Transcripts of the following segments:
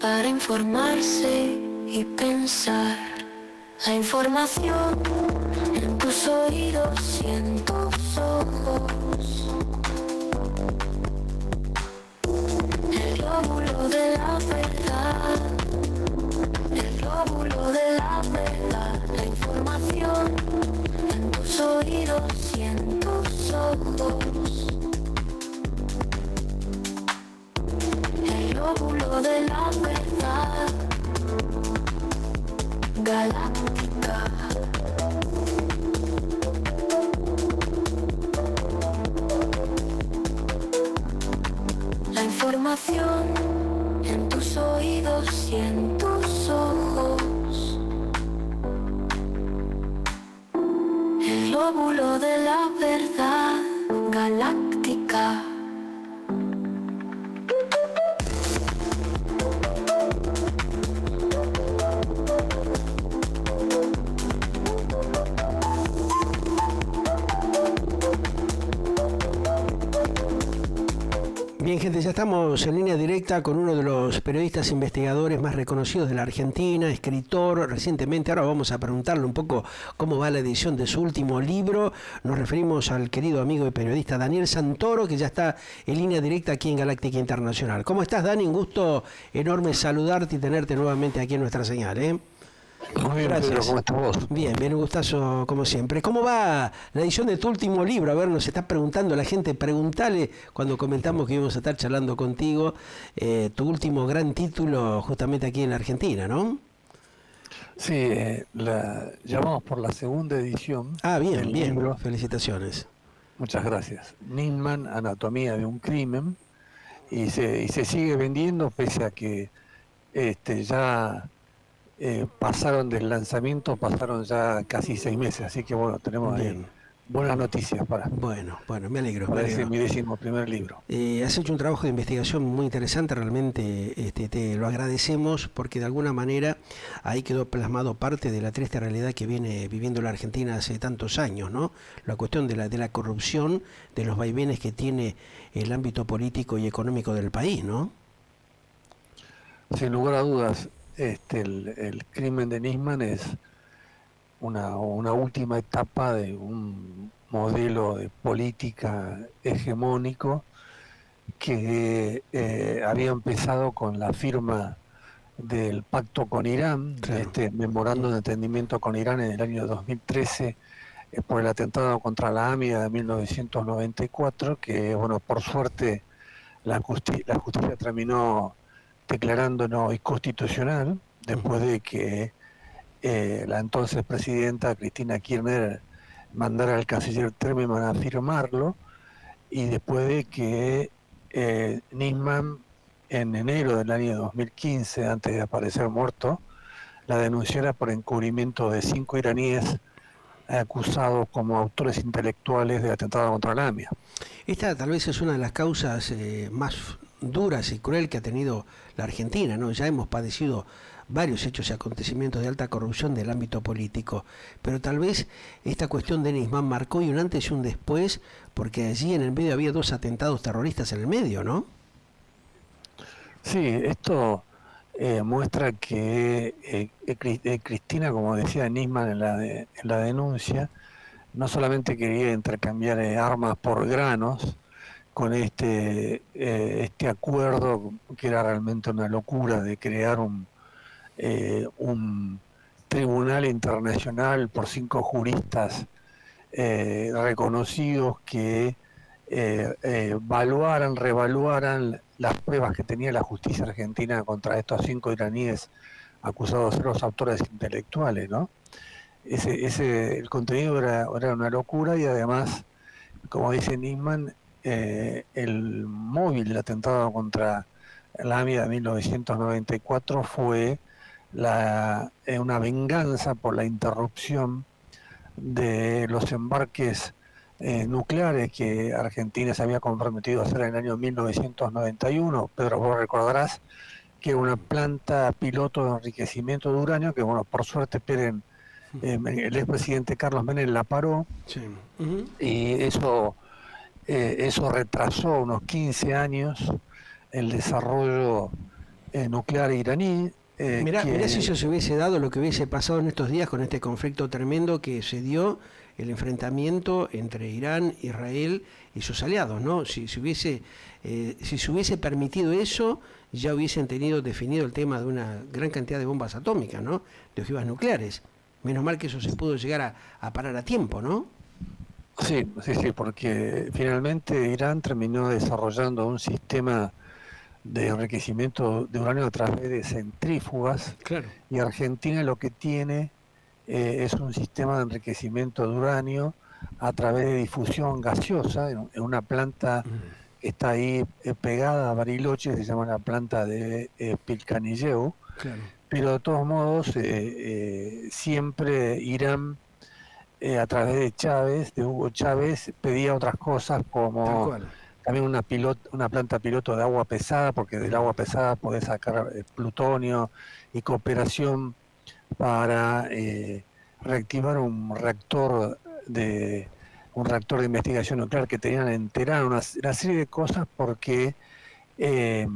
para informarse y pensar. La información en tus oídos y en tus ojos. El glóbulo de la verdad. El glóbulo de la verdad. La información en tus oídos y en tus ojos. El glóbulo de la verdad. Galáctica. La información en tus oídos y en tus ojos. El glóbulo de la verdad. Galáctica. Bien, gente, ya estamos en línea directa con uno de los periodistas investigadores más reconocidos de la Argentina, escritor recientemente. Ahora vamos a preguntarle un poco cómo va la edición de su último libro. Nos referimos al querido amigo y periodista Daniel Santoro, que ya está en línea directa aquí en Galáctica Internacional. ¿Cómo estás, Dani? Un gusto enorme saludarte y tenerte nuevamente aquí en nuestra señal, ¿eh? Muy bien, Gracias. Pedro, ¿cómo estás vos? Bien, bien, un gustazo como siempre. ¿Cómo va la edición de tu último libro? A ver, nos está preguntando la gente, preguntale cuando comentamos que íbamos a estar charlando contigo, tu último gran título justamente aquí en la Argentina, ¿no? Sí, ya vamos por la segunda edición Bien, del bien, libro. felicitaciones. Muchas gracias. Nisman, Anatomía de un crimen, y se sigue vendiendo pese a que ya pasaron del lanzamiento, pasaron ya casi 6 meses, así que bueno, tenemos ahí Bien. buenas noticias Bueno, me alegro. para ese mi 11º libro. Has hecho un trabajo de investigación muy interesante, realmente te lo agradecemos porque de alguna manera ahí quedó plasmado parte de la triste realidad que viene viviendo la Argentina hace tantos años, ¿no? La cuestión de la corrupción, de los vaivenes que tiene el ámbito político y económico del país, ¿no? Sin lugar a dudas, el crimen de Nisman es una última etapa de un modelo de política hegemónico que había empezado con la firma del pacto con Irán, Claro. este memorando de entendimiento con Irán en el año 2013 por el atentado contra la AMIA de 1994, que bueno, por suerte la justicia terminó declarando no inconstitucional después de que la entonces presidenta Cristina Kirchner mandara al canciller Trememann a firmarlo, y después de que Nisman en enero del año 2015, antes de aparecer muerto, la denunciara por encubrimiento de 5 iraníes acusados como autores intelectuales del atentado contra la AMIA. Esta tal vez es una de las causas más duras y cruel que ha tenido la Argentina, ¿no? Ya hemos padecido varios hechos y acontecimientos de alta corrupción del ámbito político, pero tal vez esta cuestión de Nisman marcó un antes y un después, porque allí en el medio había 2 atentados terroristas en el medio, ¿no? Sí, esto muestra que Cristina, como decía Nisman en la denuncia, no solamente quería intercambiar armas por granos con este acuerdo, que era realmente una locura, de crear un tribunal internacional por 5 juristas reconocidos que revaluaran las pruebas que tenía la justicia argentina contra estos 5 iraníes acusados de ser los autores intelectuales, ¿no? El contenido era una locura, y además, como dice Nisman, el móvil del atentado contra la AMIA de 1994 fue una venganza por la interrupción de los embarques nucleares que Argentina se había comprometido a hacer en el año 1991. Pedro, vos recordarás que era una planta piloto de enriquecimiento de uranio que, bueno, por suerte el expresidente Carlos Menem la paró. Sí. Y eso retrasó unos 15 años el desarrollo nuclear iraní. Mirá si eso se hubiese dado lo que hubiese pasado en estos días con este conflicto tremendo que se dio, el enfrentamiento entre Irán, Israel y sus aliados, ¿no? Si se hubiese permitido eso, ya hubiesen tenido definido el tema de una gran cantidad de bombas atómicas, ¿no? De ojivas nucleares. Menos mal que eso se pudo llegar a parar a tiempo, ¿no? Sí, sí, sí, porque finalmente Irán terminó desarrollando un sistema de enriquecimiento de uranio a través de centrífugas, Claro. y Argentina lo que tiene es un sistema de enriquecimiento de uranio a través de difusión gaseosa en una planta que está ahí pegada a Bariloche, se llama la planta de Pilcanilleu, Claro. pero de todos modos siempre Irán a través de Chávez, de Hugo Chávez, pedía otras cosas Tal como cual. también una planta piloto de agua pesada, porque del agua pesada podés sacar plutonio, y cooperación para reactivar un reactor de investigación nuclear que tenían en Teherán, una serie de cosas, porque eh,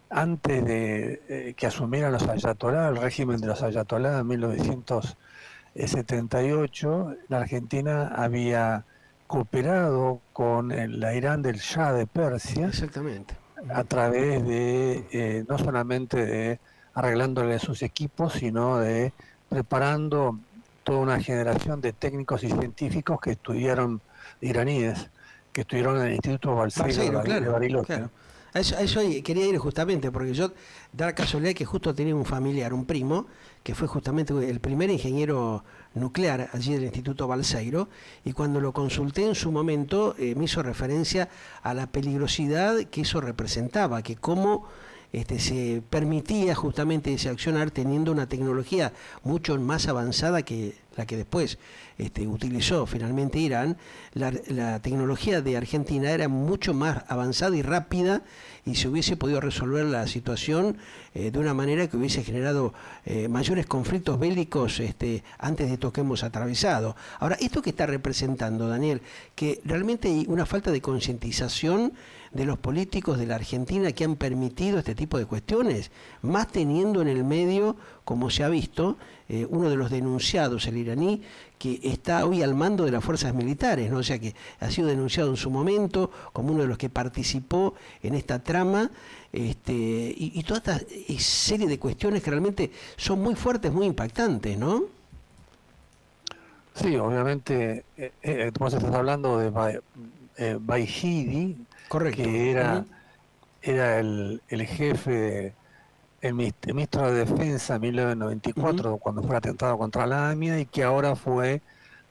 antes de que asumieran los ayatolás, el régimen de los ayatolás en 1978, la Argentina había cooperado con la Irán del Shah de Persia Exactamente. a través de no solamente de arreglándole sus equipos, sino de preparando toda una generación de técnicos y científicos que estudiaron, iraníes, que estudiaron en el Instituto Balseiro Balseiro, de claro, Bariloche. claro. A eso quería ir justamente, porque yo da la casualidad que justo tenía un familiar, un primo, que fue justamente el primer ingeniero nuclear allí del Instituto Balseiro, y cuando lo consulté en su momento me hizo referencia a la peligrosidad que eso representaba, que cómo se permitía justamente ese accionar teniendo una tecnología mucho más avanzada que la que después utilizó finalmente Irán. La tecnología de Argentina era mucho más avanzada y rápida, y se hubiese podido resolver la situación de una manera que hubiese generado mayores conflictos bélicos antes de estos que hemos atravesado. Ahora, esto que está representando, Daniel, que realmente hay una falta de concientización de los políticos de la Argentina que han permitido este tipo de cuestiones, más teniendo en el medio, como se ha visto, uno de los denunciados, el iraní, que está hoy al mando de las fuerzas militares, ¿no? O sea que ha sido denunciado en su momento como uno de los que participó en esta trama, y toda esta serie de cuestiones que realmente son muy fuertes, muy impactantes, ¿no? Sí, obviamente, vos estás hablando de Baihidi, Correcto. que era el jefe, el ministro de Defensa en Ujú. 1994, cuando fue el atentado contra la AMIA, y que ahora fue,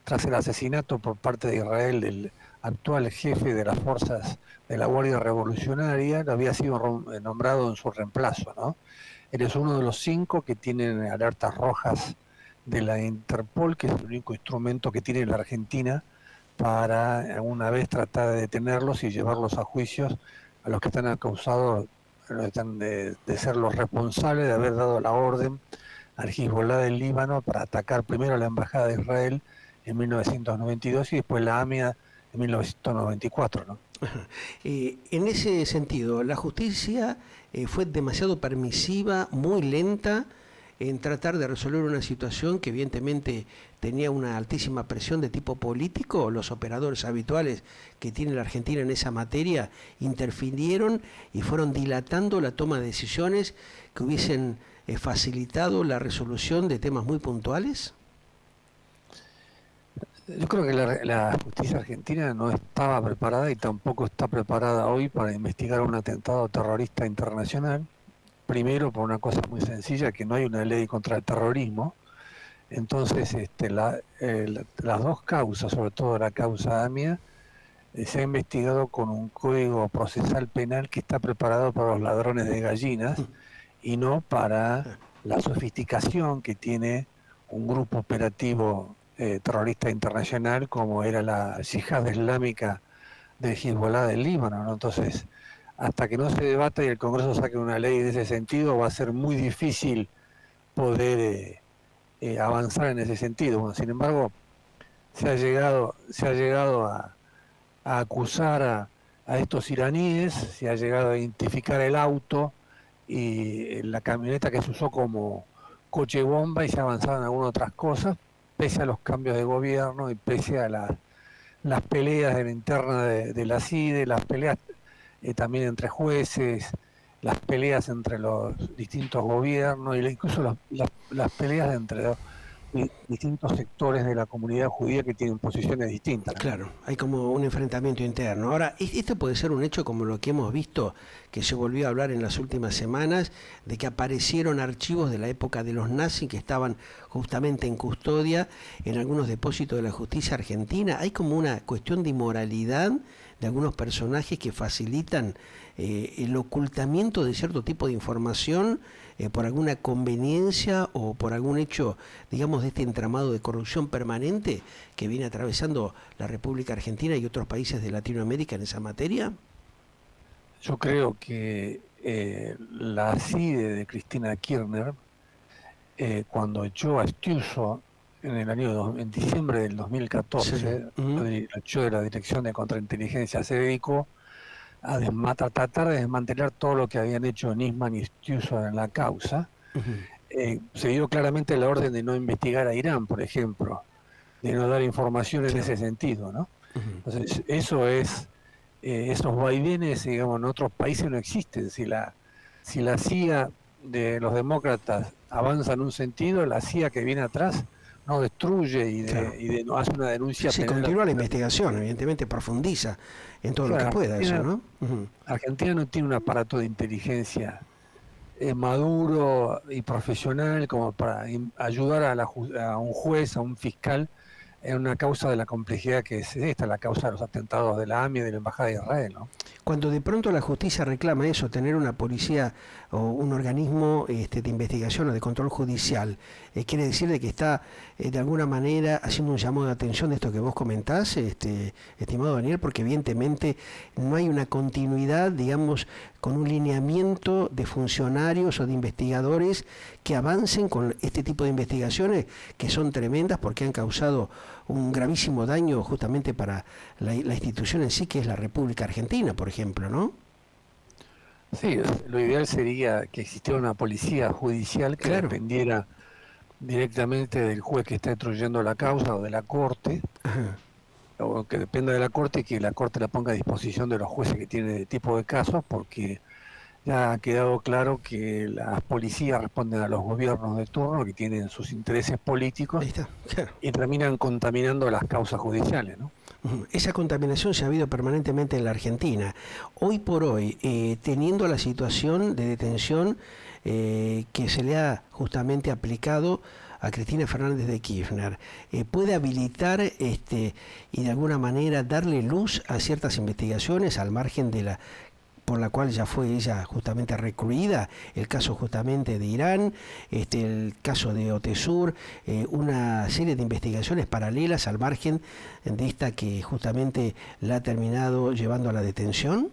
tras el asesinato por parte de Israel del actual jefe de las fuerzas de la Guardia Revolucionaria, había sido nombrado en su reemplazo, ¿no? Él es uno de los 5 que tienen alertas rojas de la Interpol, que es el único instrumento que tiene la Argentina para alguna vez tratar de detenerlos y llevarlos a juicios a los que están acusados de ser los responsables de haber dado la orden al Hezbollah del Líbano para atacar primero la Embajada de Israel en 1992 y después la AMIA en 1994, ¿no? En ese sentido, la justicia fue demasiado permisiva, muy lenta en tratar de resolver una situación que evidentemente tenía una altísima presión de tipo político. Los operadores habituales que tiene la Argentina en esa materia interfirieron y fueron dilatando la toma de decisiones que hubiesen facilitado la resolución de temas muy puntuales. Yo creo que la justicia argentina no estaba preparada y tampoco está preparada hoy para investigar un atentado terrorista internacional. Primero, por una cosa muy sencilla, que no hay una ley contra el terrorismo. Entonces, las dos causas, sobre todo la causa AMIA, se ha investigado con un código procesal penal que está preparado para los ladrones de gallinas y no para la sofisticación que tiene un grupo operativo terrorista internacional como era la Yihad Islámica del Hezbollah del Líbano, ¿no? Entonces, hasta que no se debata y el Congreso saque una ley de ese sentido, va a ser muy difícil poder avanzar en ese sentido. Bueno, sin embargo, se ha llegado a acusar a estos iraníes, se ha llegado a identificar el auto y la camioneta que se usó como coche bomba y se avanzaban algunas otras cosas, pese a los cambios de gobierno y pese a las peleas en la interna de la CIDE, las peleas también entre jueces, las peleas entre los distintos gobiernos y incluso las peleas entre los distintos sectores de la comunidad judía que tienen posiciones distintas, ¿no? Claro, hay como un enfrentamiento interno. Ahora, esto puede ser un hecho como lo que hemos visto, que se volvió a hablar en las últimas semanas, de que aparecieron archivos de la época de los nazis que estaban justamente en custodia en algunos depósitos de la justicia argentina. Hay como una cuestión de inmoralidad de algunos personajes que facilitan el ocultamiento de cierto tipo de información por alguna conveniencia o por algún hecho, digamos, de este entramado de corrupción permanente que viene atravesando la República Argentina y otros países de Latinoamérica en esa materia? Yo creo que la CIDE de Cristina Kirchner, cuando echó a Stiuso en diciembre del 2014, Sí. lo echó de la Dirección de Contrainteligencia, se dedicó a tratar de desmantelar todo lo que habían hecho Nisman y Stiuso en la causa. Se dio claramente la orden de no investigar a Irán, por ejemplo, de no dar información en ese sentido, ¿no? Entonces, esos vaivenes, digamos, en otros países no existen. Si la CIA de los demócratas avanza en un sentido, la CIA que viene atrás no destruye y hace una denuncia Sí, penal. continúa la investigación, evidentemente profundiza en todo lo que pueda eso, ¿no? Argentina no tiene un aparato de inteligencia maduro y profesional como para ayudar a un juez, a un fiscal, en una causa de la complejidad que es esta, la causa de los atentados de la AMI y de la Embajada de Israel, ¿no? Cuando de pronto la justicia reclama eso, tener una policía o un organismo de investigación o de control judicial, quiere decir de que está de alguna manera haciendo un llamado de atención de esto que vos comentás, estimado Daniel, porque evidentemente no hay una continuidad, digamos, con un lineamiento de funcionarios o de investigadores que avancen con este tipo de investigaciones que son tremendas porque han causado un gravísimo daño justamente para la institución en sí, que es la República Argentina, por ejemplo, ¿no? Sí, lo ideal sería que existiera una policía judicial que dependiera directamente del juez que está instruyendo la causa o de la corte, o que dependa de la corte y que la corte la ponga a disposición de los jueces que tienen este tipo de casos, porque ya ha quedado claro que las policías responden a los gobiernos de turno que tienen sus intereses políticos. Ahí está, claro. Y terminan contaminando las causas judiciales, ¿no? Esa contaminación se ha habido permanentemente en la Argentina. Hoy por hoy, teniendo la situación de detención que se le ha justamente aplicado a Cristina Fernández de Kirchner, ¿puede habilitar y de alguna manera darle luz a ciertas investigaciones al margen de la por la cual ya fue ella justamente recluida, el caso justamente de Irán, el caso de Otesur, una serie de investigaciones paralelas al margen de esta que justamente la ha terminado llevando a la detención?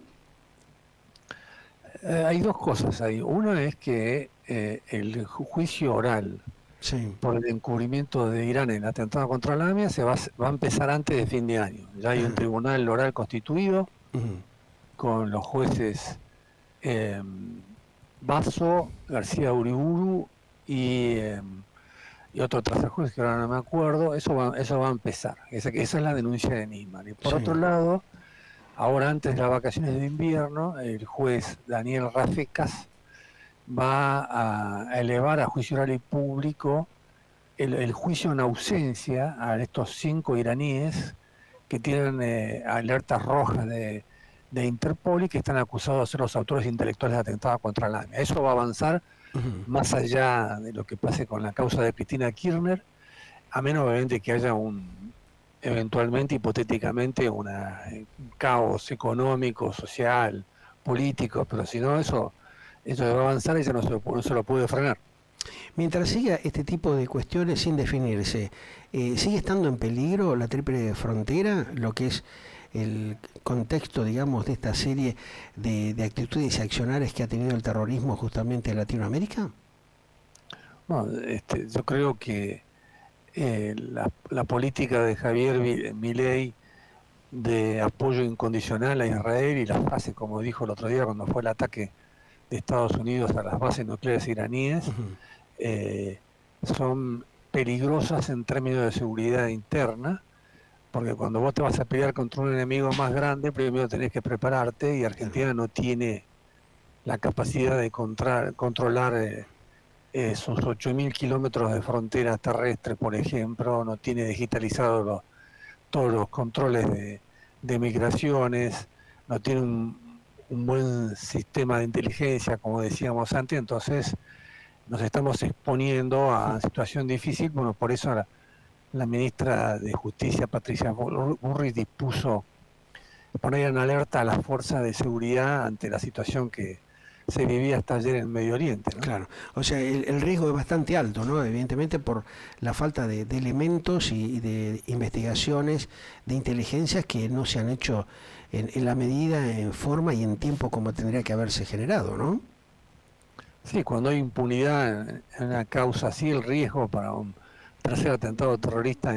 Hay dos cosas ahí. Una es que el juicio oral por el encubrimiento de Irán en el atentado contra la AMIA va a empezar antes de fin de año. Ya hay un tribunal oral constituido con los jueces Basso, García Uriburu y otro tercer juez que ahora no me acuerdo. Eso va a empezar. Esa es la denuncia de Nisman. Y por otro lado, ahora antes de las vacaciones de invierno, el juez Daniel Rafecas va a elevar a juicio oral y público el juicio en ausencia a estos 5 iraníes que tienen alertas rojas de Interpol y que están acusados de ser los autores intelectuales de atentados contra la AMIA. Eso va a avanzar más allá de lo que pase con la causa de Cristina Kirchner, a menos obviamente que haya eventualmente, hipotéticamente, un caos económico, social, político, pero si no, eso va a avanzar y ya no se lo puede frenar. Mientras siga este tipo de cuestiones sin definirse, ¿sigue estando en peligro la triple frontera, lo que es el contexto, digamos, de esta serie de actitudes y accionarios que ha tenido el terrorismo justamente en Latinoamérica? No, yo creo que la política de Javier Milei de apoyo incondicional a Israel y la frase, como dijo el otro día cuando fue el ataque de Estados Unidos a las bases nucleares iraníes, Ujú. son peligrosas en términos de seguridad interna, porque cuando vos te vas a pelear contra un enemigo más grande, primero tenés que prepararte, y Claro. Argentina no tiene la capacidad de controlar sus 8.000 kilómetros de frontera terrestre, por ejemplo, no tiene digitalizados todos los controles de migraciones, no tiene un buen sistema de inteligencia, como decíamos antes, entonces nos estamos exponiendo a situación difícil. Bueno, por eso la ministra de Justicia, Patricia Burrich, dispuso poner en alerta a las fuerzas de seguridad ante la situación que se vivía hasta ayer en Medio Oriente, ¿no? Claro, o sea, el riesgo es bastante alto, ¿no? Evidentemente por la falta de elementos y de investigaciones de inteligencias que no se han hecho en la medida, en forma y en tiempo como tendría que haberse generado, ¿no? Sí, cuando hay impunidad en una causa así, el riesgo para un tercer atentado terrorista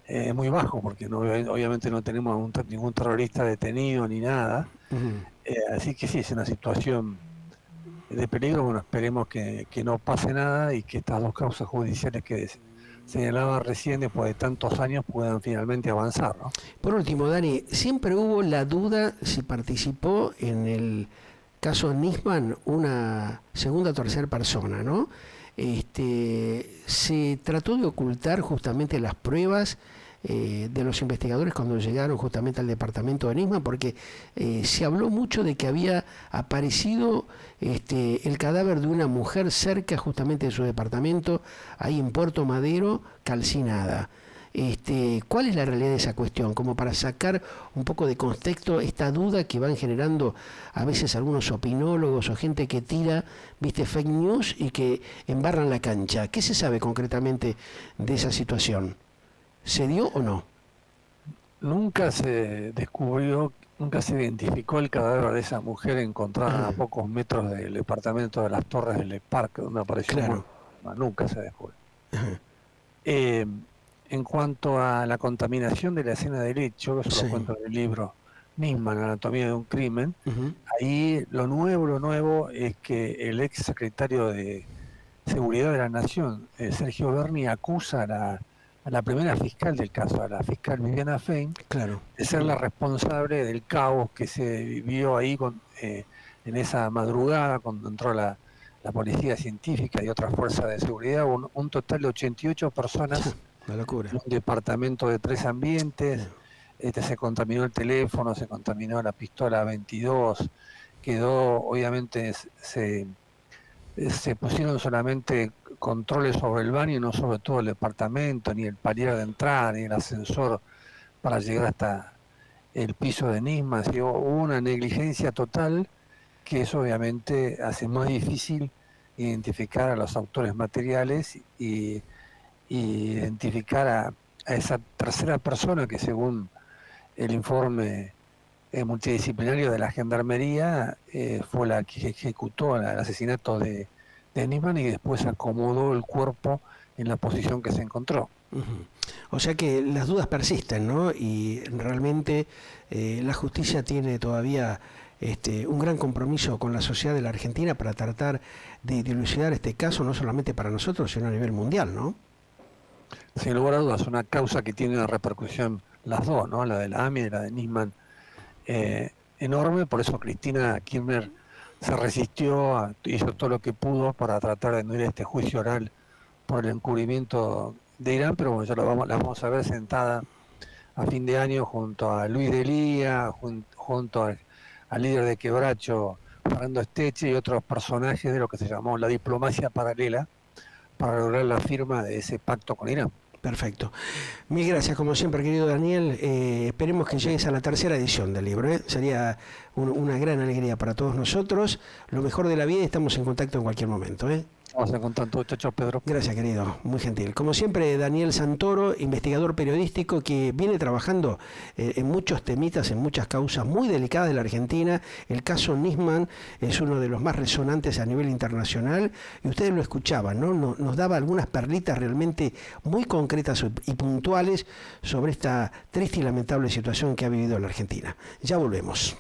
es muy bajo, porque obviamente no tenemos ningún terrorista detenido ni nada. Ujú. Así que sí, es una situación de peligro. Bueno, esperemos que no pase nada y que estas dos causas judiciales que señalaba recién, después de tantos años, puedan finalmente avanzar, ¿no? Por último, Dani, siempre hubo la duda si participó en el caso Nisman una segunda o tercera persona, ¿no? Se trató de ocultar justamente las pruebas de los investigadores cuando llegaron justamente al departamento de Nisman, porque se habló mucho de que había aparecido el cadáver de una mujer cerca justamente de su departamento, ahí en Puerto Madero, calcinada. ¿Cuál es la realidad de esa cuestión? Como para sacar un poco de contexto esta duda que van generando a veces algunos opinólogos o gente que tira, viste, fake news y que embarran la cancha. ¿Qué se sabe concretamente de esa situación? ¿Se dio o no? Nunca se descubrió, nunca se identificó el cadáver de esa mujer encontrada a pocos metros del departamento de las Torres del Parque, donde apareció Claro. muerta. Nunca se descubrió. Eh, en cuanto a la contaminación de la escena del hecho, eso lo Sí. cuento en el libro Nisman, Anatomía de un crimen, Ujú. ahí lo nuevo es que el ex secretario de Seguridad de la Nación, Sergio Berni, acusa a la primera fiscal del caso, a la fiscal Viviana Fein, Claro. de ser la responsable del caos que se vivió ahí en esa madrugada cuando entró la policía científica y otras fuerzas de seguridad. Un total de 88 personas La locura. en un departamento de 3 ambientes. Yeah. Se contaminó el teléfono, se contaminó la pistola 22, quedó, obviamente, se pusieron solamente controles sobre el baño y no sobre todo el departamento, ni el palier de entrada, ni el ascensor para llegar hasta el piso de Nisman. Hubo una negligencia total que eso obviamente hace más difícil identificar a los autores materiales y identificar a esa tercera persona que, según el informe multidisciplinario de la Gendarmería, fue la que ejecutó el asesinato de Nisman y después acomodó el cuerpo en la posición que se encontró. Ujú. O sea que las dudas persisten, ¿no? Y realmente la justicia tiene todavía un gran compromiso con la sociedad de la Argentina para tratar de dilucidar este caso, no solamente para nosotros, sino a nivel mundial, ¿no? Sin lugar a dudas, una causa que tiene una repercusión, las dos, ¿no? La de la AMI y la de Nisman, enorme. Por eso Cristina Kirchner se resistió, hizo todo lo que pudo para tratar de no ir a este juicio oral por el encubrimiento de Irán, pero bueno, ya la vamos a ver sentada a fin de año junto a Luis Delía, junto al líder de Quebracho, Fernando Esteche, y otros personajes de lo que se llamó la diplomacia paralela para lograr la firma de ese pacto con Irán. Perfecto. Mil gracias, como siempre, querido Daniel. Esperemos que llegues a la tercera edición del libro. Sería una gran alegría para todos nosotros. Lo mejor de la vida y estamos en contacto en cualquier momento. Vamos a contar todo esto, chao Pedro. Gracias, querido. Muy gentil. Como siempre, Daniel Santoro, investigador periodístico que viene trabajando en muchos temitas, en muchas causas muy delicadas de la Argentina. El caso Nisman es uno de los más resonantes a nivel internacional y ustedes lo escuchaban, ¿no? Nos daba algunas perlitas realmente muy concretas y puntuales sobre esta triste y lamentable situación que ha vivido la Argentina. Ya volvemos.